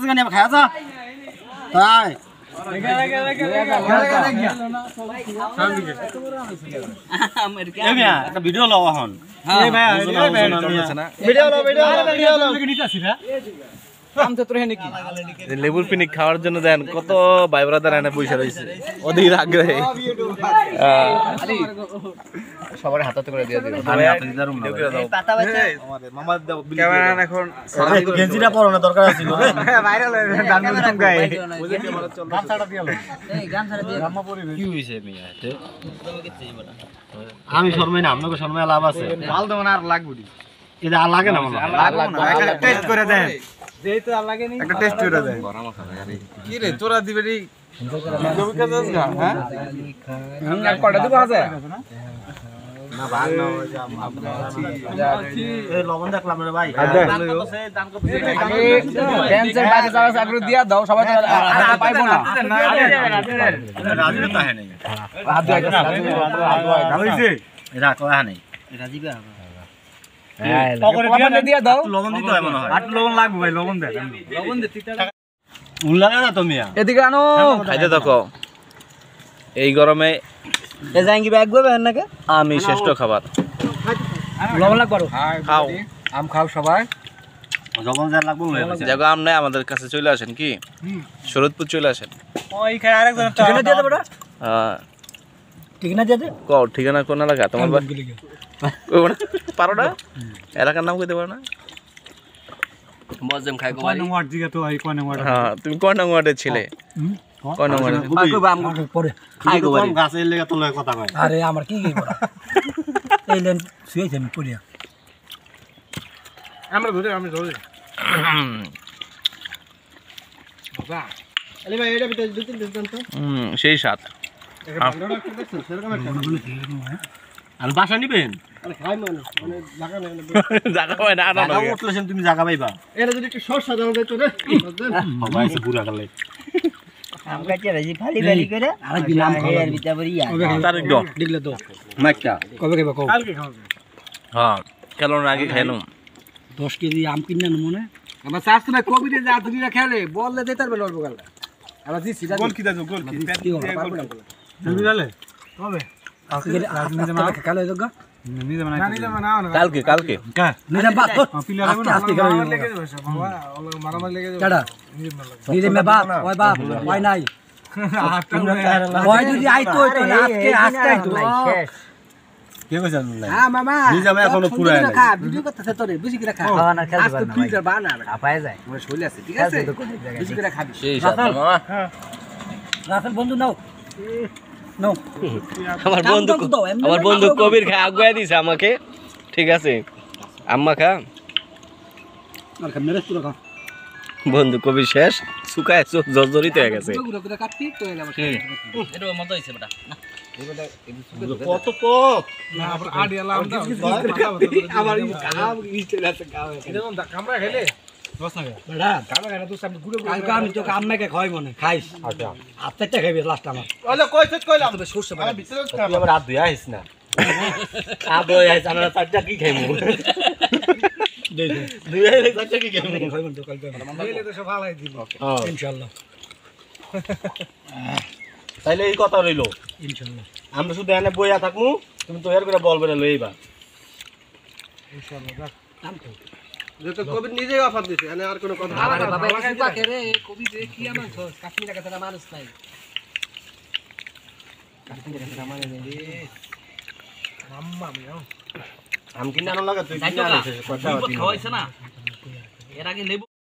গানি খায়া যা তাই একটা ভিডিও লও এখন লেবুর পিনিক খাওয়ার জন্য দেন কত ভাই ব্রাদার এনে পয়সা রয়েছে ওদের আগ্রহে সবার হাতে করে দিয়ে দিও আমি হাতে দিলাম না পাতা বাচ্চা আমাদের মামা ক্যামেরা এখন গেঞ্জিটা পরানো দরকার ছিল ভাইরাল হয়ে গান গান গায় গামছাটা দিয়ালো এই গামছাটা দিয়ে রাম্মা পরিবে কি হইছে মিয়া আমি শর্মাই না আপনাকে শর্মাই লাভ আছে মাল দেব না আর লাগবে এটা আর লাগে না মনে হয় লাগবে একটা টেস্ট করে দেন যেই তো আর লাগে নি একটা টেস্ট করে দেন কি রে তোরা দিবে রে জমি কাজ না হ্যাঁ আর কটা দিব আছে না ভাগ না ওই যে আমরা এই লবণ দেখলাম রে ভাই দান কত আমি ক্যান্সার বাইরে যাওয়ার আগ্রহ দিয়া দাও সবাই তো পাইবো না রাজীব তো হয় নাই হাত দিয়ে ভালো হইছে এরা কয়া নাই রাজীবে হ্যাঁ পকেটে দিয়ে দাও লবণ দিতে হয় মনে হয় আট লবণ লাগবে ভাই লবণ দে লবণ দে ঠিকঠাক উল্লাগে না তুমি এদিকে আনো খাইতে দেখো এই গরমে এ যাইঙ্গি ব্যাগ গো বেন নাকি আমি শ্রেষ্ঠ খাবার লবণ লাগবে খাও আম খাও সবাই লবণ যা লাগবে লয়ে গেছে জায়গা আম নাই আমাদের কাছে চলে আসেন কি শরৎপুর চলে আসেন ওই খায় আরেকজন ঠিকানা দিয়ে দে বড় হ্যাঁ ঠিকানা দিয়ে দে কও ঠিকানা কোন এলাকা তোমার পারো না এলাকার নাম কইতে পারো না মজম খাই গো কোন ওয়ার্ড দিকে তো এই কোন ওয়ার্ড হ্যাঁ তুমি কোন নম্বরে ছিলে কোন নম্বরে পাকো বাম পরে খাই গো বাড়ি গাছের লেগে তো লয় কথা কয় আরে আমার কি কি বড় এই লেন শুয়েছে আমি পড়িয়া আমরা ধরে আমি ধরে বাবা আরে ভাই এটা ভিতরে দুই তিন দিন তো সেই সাত একটা ভালো রাখতে দেখছেন সেরকম একটা আর বাসা নিবেন আরে খাই মানে লাগা না জায়গা হয় না না জায়গা উঠলেছেন তুমি জায়গা পাইবা এটা যদি একটু সর সাজানো যায় তো রে সবাই এসে পুরা গেলে আম কাটে রাজি ফালি ফালি করে আর দিলাম এর ভিতর বড়িয়া তারিখ দাও দিলে তো মাইকা কবে খাইবা কও কালকে খাওয়া হ্যাঁ খেলোর আগে খাইনো 10 কেজি আম কিনা মনে আমরা চাষ না কবি রে যা দুনিয়া খেলে বললে দে তার বেলা অল্প গাল আমরা জি সিধা গোল কি দাও গোল কি তুমি গেলে কবে কালো জগা নিজে বানাও না কালকে কালকে নিজে বাপ পিলার আস্তে করে লেগে যাবে বাবা মারামারি লেগে যাবে কাটা নিজে মে বাপ ওই বাপ ওই নাই ওই যদি আইতো তো আজকে আজকে আইতো শেষ কে কইছেন না হ্যাঁ মামা নিজে আমি এখনো পুরা নাই খা ভিডিও করতেছে তোরে বেশি করে খা না খেলতে পারনা ফিল্টার বানা আপায় যায় আমার শরীর আছে ঠিক আছে বেশি করে খাবি সেই সাত মামা রাসেল বন্ধু নাও নাও আমার বন্ধু কবির খা আগুয়া দিছে আমাকে ঠিক আছে আম্মা খা আর মেরে পুরো খা বন্ধু কবির শেষ শুকায় জর্জরিত হয়ে গেছে গুলো করে কাটতি তো এলাম এটা মজা হইছে বেটা কত কত না আবার আড়িয়ালাম না আমার কাম ইস্তে লাগতে কাম এটা তো কামরা খেলে বস না বেটা কামরা খেলে তো সামনে গুলো কালকে আমি তো আম্মাকে খাওয়াই মনে খাইস আচ্ছা আত্মাটা খাইবে লাস্ট আমার ওলে কইছত কইলাম তবে সরষে আমার ভিতরে তুই আবার হাত ধুই আইস না আ বই আইস আমরা চারটা কি খাইমু ধুই আইস চারটা কি কেমন খাইমু তো কালকে দিলে তো সব ভালোই দিব ইনশাআল্লাহ তাইলে এই কথা রইলো ইনশাআল্লাহ আমরা শুধু এনে বইয়া থাকমু তুমি তো এর করে বল বেরে লইবা ইনশাআল্লাহ কাম তো যে তো কবি নিজেই অফার দিছে এনে আর কোনো কথা আরে বাবা এই পাকে রে কবি যে কি আমার কাশ্মীর কথা মানুষ নাই কাশ্মীর কথা মানে রে আম্মা মিয়া আম কিনে আনো লাগা তুই কিনে আনিস কথা খাওয়াইছে না এর আগে লেবু